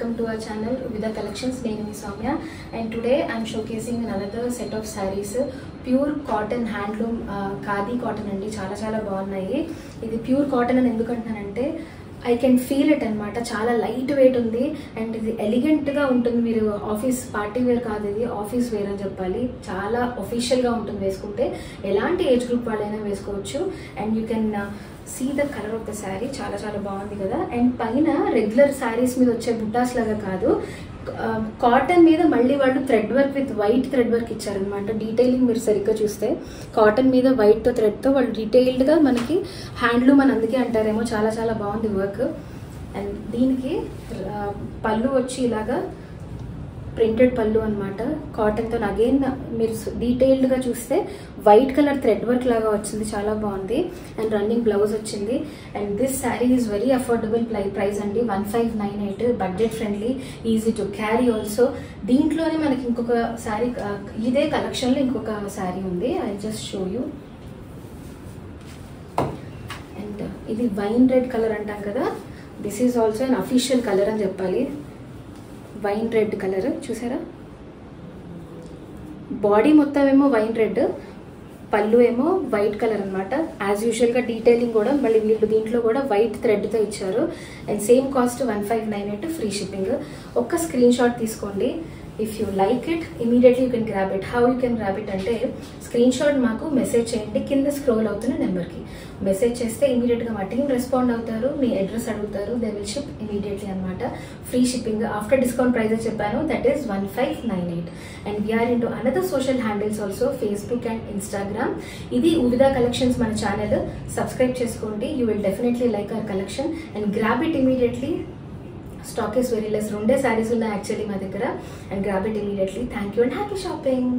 welcome to our channel Vida Collections. My name is Soumya and today I am showcasing another set of sarees. Pure cotton handloom khadi cotton andi చాలా బాగున్నాయి. ఇది pure cotton అని ఎందుకు అంటున్నానంటే I can feel it అనమాట. చాలా light weight ఉంది and ఇది ఎలిగెంట్ గా ఉంటుంది. మీరు ఆఫీస్ పార్టీ వేర్ కాదు, ఇది ఆఫీస్ వేర్ అని చెప్పాలి. చాలా ఒఫీషియల్ గా ఉంటుంది వేసుకుంటే. ఎలాంటి ఏజ్ గ్రూప్ వాళ్ళైనా వేసుకోవచ్చు. And you can see the colour of the sari. చాలా బాగుంది కదా. అండ్ పైన రెగ్యులర్ శారీస్ మీద వచ్చే బుట్టాస్ లాగా కాదు, కాటన్ మీద మళ్ళీ వాళ్ళు thread work with white thread work ఇచ్చారనమాట. డీటెయిలింగ్ మీరు సరిగ్గా చూస్తే కాటన్ మీద వైట్ థ్రెడ్తో వాళ్ళు డీటెయిల్డ్గా మనకి హ్యాండ్లూమ్ అని అందుకే అంటారేమో. చాలా బాగుంది వర్క్. అండ్ దీనికి పళ్ళు వచ్చి ఇలాగా ప్రింటెడ్ పళ్ళు అనమాట కాటన్తో. అగైన్ మీరు డీటెయిల్డ్గా చూస్తే వైట్ కలర్ థ్రెడ్ వర్క్ లాగా వచ్చింది, చాలా బాగుంది. అండ్ రన్నింగ్ బ్లౌజ్ వచ్చింది. And this sari is very affordable price అండి. 1598, budget friendly, easy to carry also. దీంట్లోనే మనకి ఇంకొక శారీ, ఇదే కలెక్షన్లో ఇంకొక శారీ ఉంది. I just show you. And ఇది వైన్ రెడ్ కలర్ అంటాం కదా, this is also an official colour అని చెప్పాలి. వైన్ రెడ్ కలర్ చూసారా, బాడీ మొత్తం ఏమో వైన్ రెడ్, పళ్ళు ఏమో వైట్ కలర్ అనమాట. యాజ్ యూజువల్గా డీటెయిలింగ్ కూడా మళ్ళీ వీళ్ళు దీంట్లో కూడా వైట్ థ్రెడ్తో ఇచ్చారు. And same cost 1598, free shipping. ఒక్క స్క్రీన్ షాట్ తీసుకోండి. If you like it immediately you can grab it. How you can grab it అంటే స్క్రీన్ షాట్ మాకు మెసేజ్ చేయండి, కింద స్క్రోల్ అవుతున్న నెంబర్కి మెసేజ్ చేస్తే ఇమీడియట్గా మా టీం రెస్పాండ్ అవుతారు. మీ అడ్రస్ అడుగుతారు, దే విల్ షిప్ ఇమీడియట్లీ అనమాట. Free shipping. After discount prices చెప్పాను, that is 1598. And we're into another social handles also, Facebook and Instagram. ఇది ఉవిదా కలెక్షన్స్ మన ఛానల్. సబ్స్క్రైబ్ చేసుకోండి. You will definitely like our collection and grab it immediately. Stock is very less. 2 sarees ఉన్నాయి actually మా దగ్గర. And grab it immediately. Thank you and happy shopping.